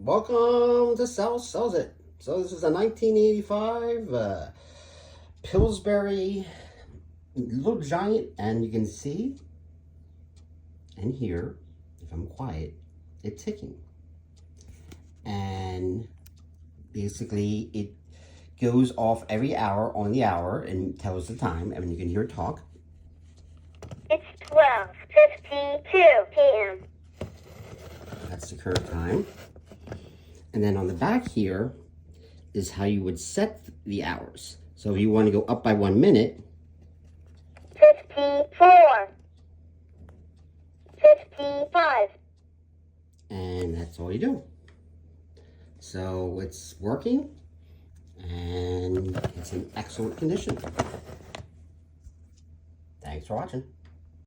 Welcome to South Sells It. So this is a 1985 Pillsbury Little Giant, and you can see and hear, if I'm quiet, it ticking. And basically it goes off every hour on the hour and tells the time. I mean, you can hear it talk. It's 12:52 p.m. That's the current time. And then on the back here is how you would set the hours. So if you want to go up by 1 minute, 54, 55. And that's all you do. So it's working and it's in excellent condition. Thanks for watching.